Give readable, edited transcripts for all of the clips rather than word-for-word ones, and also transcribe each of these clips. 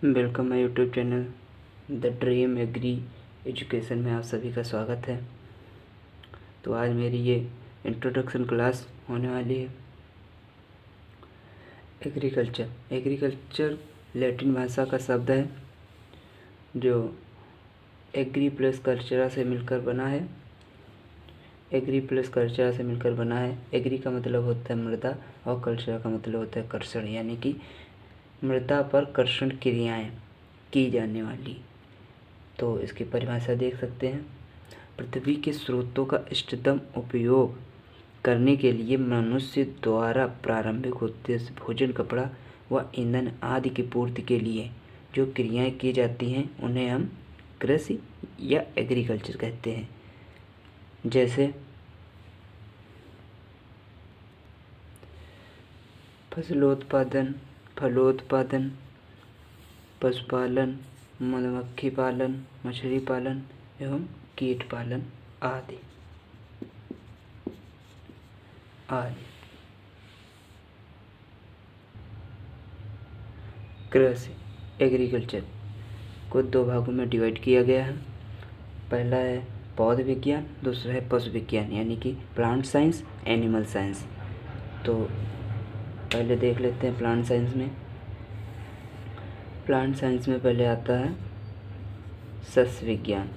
Welcome my YouTube channel the dream agri education में आप सभी का स्वागत है। तो आज मेरी ये इंट्रोडक्शन क्लास होने वाली है। एग्रीकल्चर लैटिन भाषा का शब्द है जो एग्री प्लस कल्चरा से मिलकर बना है। एग्री का मतलब होता है मृदा और कल्चर का मतलब होता है कर्षण, यानी कि मृदा पर कर्षण क्रियाएं की जाने वाली। तो इसकी परिभाषा देख सकते हैं। पृथ्वी के स्रोतों का इष्टतम उपयोग करने के लिए मनुष्य द्वारा प्रारंभिक उद्देश्य भोजन, कपड़ा व ईंधन आदि की पूर्ति के लिए जो क्रियाएं की जाती हैं उन्हें हम कृषि या एग्रीकल्चर कहते हैं। जैसे फसलोत्पादन, फलोत्पादन, पशुपालन, मधुमक्खी पालन, मछली पालन एवं कीट पालन आदि। कृषि एग्रीकल्चर को दो भागों में डिवाइड किया गया है। पहला है पौध विज्ञान, दूसरा है पशु विज्ञान, यानी कि प्लांट साइंस, एनिमल साइंस। तो पहले देख लेते हैं प्लांट साइंस में। प्लांट साइंस में पहले आता है सस्य विज्ञान।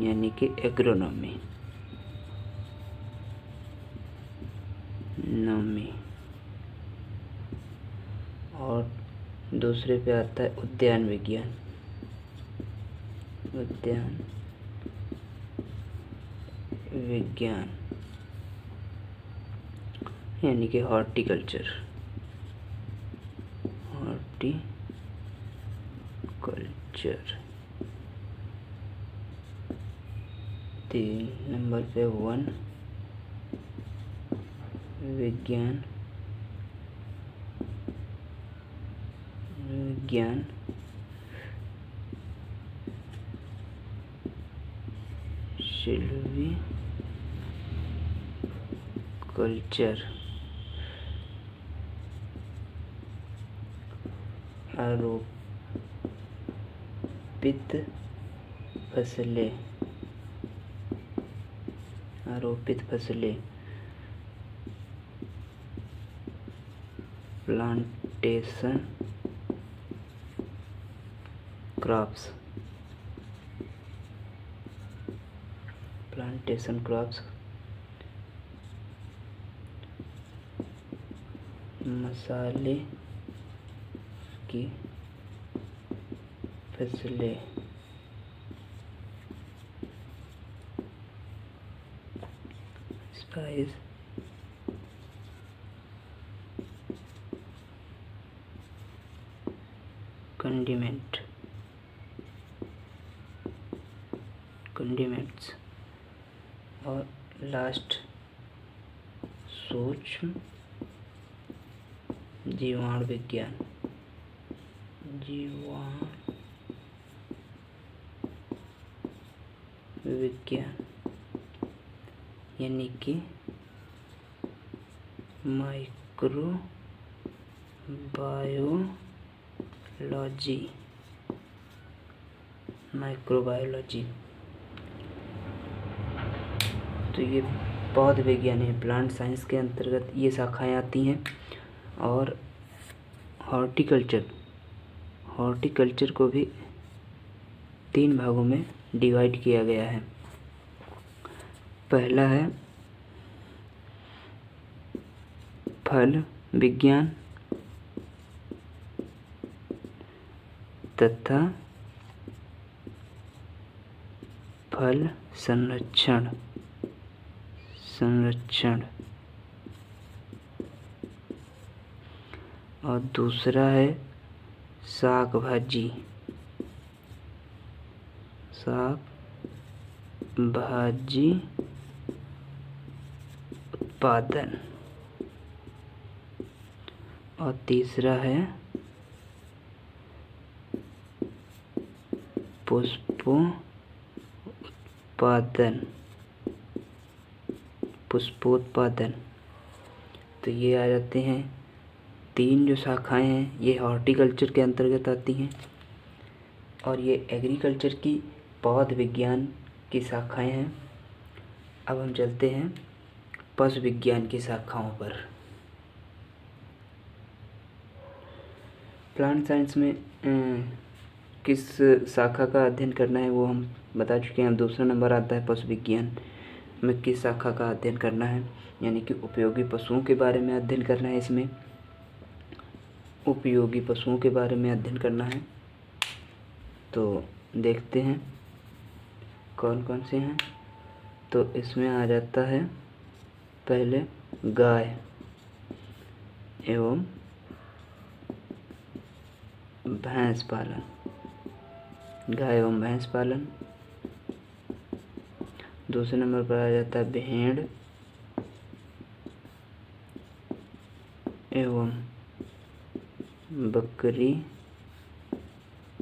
यानी कि एग्रोनॉमी। और दूसरे पे आता है उद्यान विज्ञान। यानी कि हॉर्टिकल्चर। तीन नंबर पे वन विज्ञान। सिल्वीकल्चर। आरोपित फसलें। Plantation crops. मसाले की फसलें। Spice condiments. और लास्ट सूक्ष्म जीवाणु विज्ञान। यानी कि माइक्रोबायोलॉजी। तो ये पौध विज्ञान है। प्लांट साइंस के अंतर्गत ये शाखाएं आती हैं। और हॉर्टिकल्चर को भी तीन भागों में डिवाइड किया गया है। पहला है फल विज्ञान तथा फल संरक्षण। और दूसरा है साग भाजी उत्पादन। और तीसरा है पुष्पोत्पादन। तो ये आ जाते हैं 3 जो शाखाएं हैं, ये हॉर्टिकल्चर के अंतर्गत आती हैं और ये एग्रीकल्चर की पौध विज्ञान की शाखाएं हैं। अब हम चलते हैं पशु विज्ञान की शाखाओं पर। प्लांट साइंस में किस शाखा का अध्ययन करना है वो हम बता चुके हैं। दूसरा नंबर आता है पशु विज्ञान में किस शाखा का अध्ययन करना है, यानी कि उपयोगी पशुओं के बारे में अध्ययन करना है। इसमें उपयोगी पशुओं के बारे में अध्ययन करना है। तो देखते हैं कौन कौन से हैं। तो इसमें आ जाता है पहले गाय एवं भैंस पालन, गाय एवं भैंस पालन। दूसरे नंबर पर आ जाता है भेड़ एवं बकरी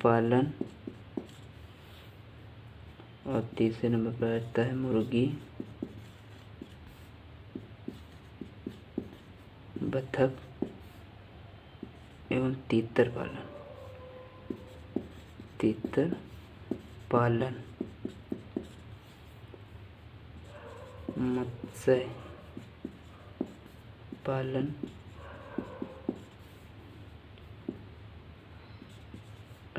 पालन और तीसरे नंबर पर आता है मुर्गी, बतख एवं तीतर पालन, तीतर पालन, मत्स्य पालन,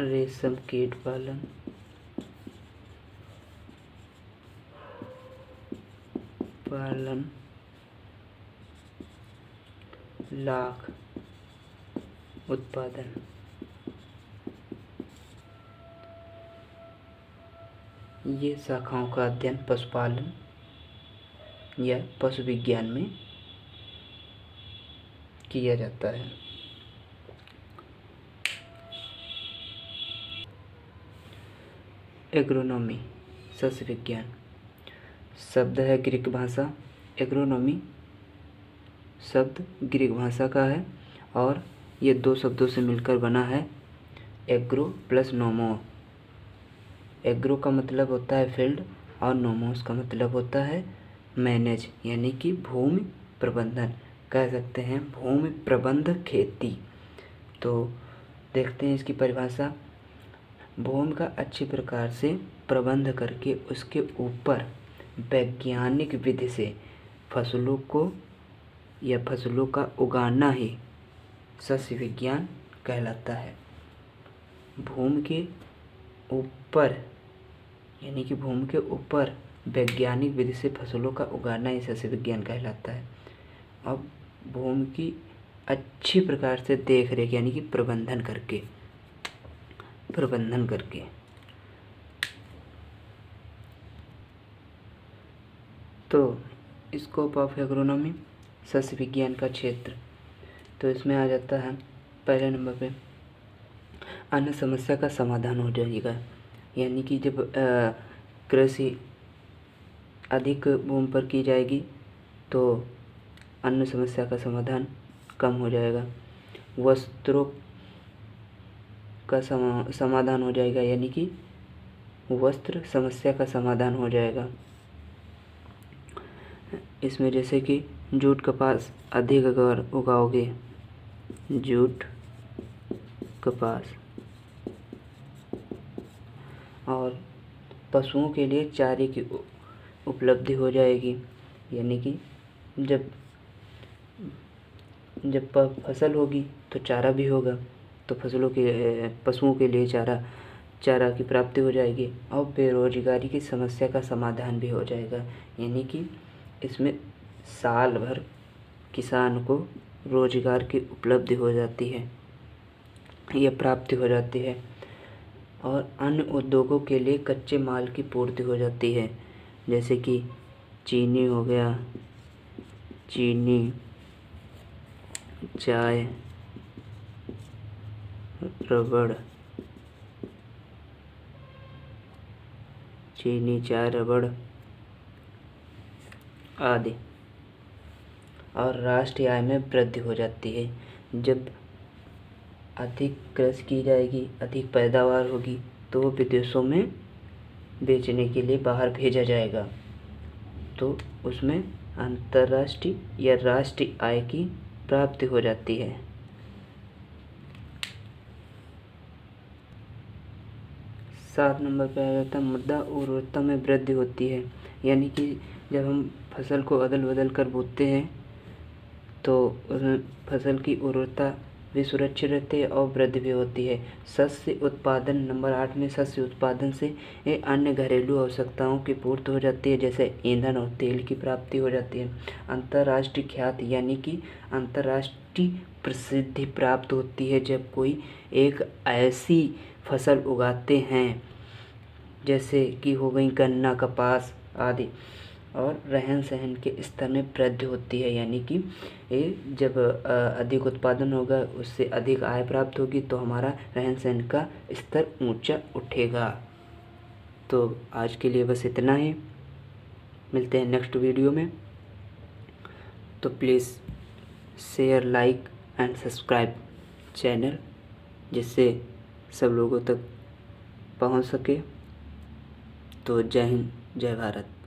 रेशम कीट पालन, लाख उत्पादन। ये शाखाओं का अध्ययन पशुपालन या पशु विज्ञान में किया जाता है। एग्रोनॉमी सस्य विज्ञान शब्द है ग्रीक भाषा। एग्रोनॉमी शब्द ग्रीक भाषा का है और ये 2 शब्दों से मिलकर बना है, एग्रो प्लस नोमो। एग्रो का मतलब होता है फील्ड और नोमोस का मतलब होता है मैनेज, यानी कि भूमि प्रबंधन, कह सकते हैं भूमि प्रबंध खेती। तो देखते हैं इसकी परिभाषा। भूमि का अच्छी प्रकार से प्रबंध करके उसके ऊपर वैज्ञानिक विधि से फसलों को या फसलों का उगाना ही सस्य विज्ञान कहलाता है। भूमि के ऊपर यानी कि भूमि के ऊपर वैज्ञानिक विधि से फसलों का उगाना ही सस्य विज्ञान कहलाता है। अब भूमि की अच्छी प्रकार से देख रेख यानी कि प्रबंधन करके तो स्कोप ऑफ एग्रोनॉमी सस्य विज्ञान का क्षेत्र। तो इसमें आ जाता है पहले नंबर पे अन्य समस्या का समाधान हो जाएगा, यानी कि जब कृषि अधिक भूमि पर की जाएगी तो अन्य समस्या का समाधान कम हो जाएगा। वस्त्रों का समाधान हो जाएगा, यानी कि वस्त्र समस्या का समाधान हो जाएगा। इसमें जैसे कि जूट कपास अधिक अगर उगाओगे, जूट कपास, और पशुओं के लिए चारे की उपलब्धि हो जाएगी, यानी कि जब फसल होगी तो चारा भी होगा, तो पशुओं के लिए चारा की प्राप्ति हो जाएगी और बेरोजगारी की समस्या का समाधान भी हो जाएगा, यानी कि इसमें साल भर किसान को रोजगार की उपलब्धि हो जाती है या प्राप्ति हो जाती है और अन्य उद्योगों के लिए कच्चे माल की पूर्ति हो जाती है, जैसे कि चीनी हो गया, चीनी, चाय, रबड़, रबड़ आदि। और राष्ट्रीय आय में वृद्धि हो जाती है। जब अधिक कृषि की जाएगी, अधिक पैदावार होगी तो विदेशों में बेचने के लिए बाहर भेजा जाएगा, तो उसमें अंतर्राष्ट्रीय या राष्ट्रीय आय की प्राप्ति हो जाती है। 7 नंबर पे आ जाता है मृदा उर्वरता में वृद्धि होती है, यानी कि जब हम फसल को अदल बदल कर बोते हैं तो उसमें फसल की उर्वरता भी सुरक्षित रहती है और वृद्धि भी होती है। शस्य उत्पादन नंबर 8 में शस्य उत्पादन से अन्य घरेलू आवश्यकताओं की पूर्ति हो जाती है, जैसे ईंधन और तेल की प्राप्ति हो जाती है। अंतर्राष्ट्रीय ख्याति यानी कि अंतर्राष्ट्रीय प्रसिद्धि प्राप्त होती है जब कोई एक ऐसी फसल उगाते हैं जैसे कि हो गई गन्ना, कपास आदि, और रहन सहन के स्तर में वृद्धि होती है, यानी कि जब अधिक उत्पादन होगा उससे अधिक आय प्राप्त होगी तो हमारा रहन सहन का स्तर ऊंचा उठेगा। तो आज के लिए बस इतना ही, मिलते हैं नेक्स्ट वीडियो में। तो please share, like and subscribe channel, जिससे सब लोगों तक पहुंच सके। तो जय हिंद, जय भारत।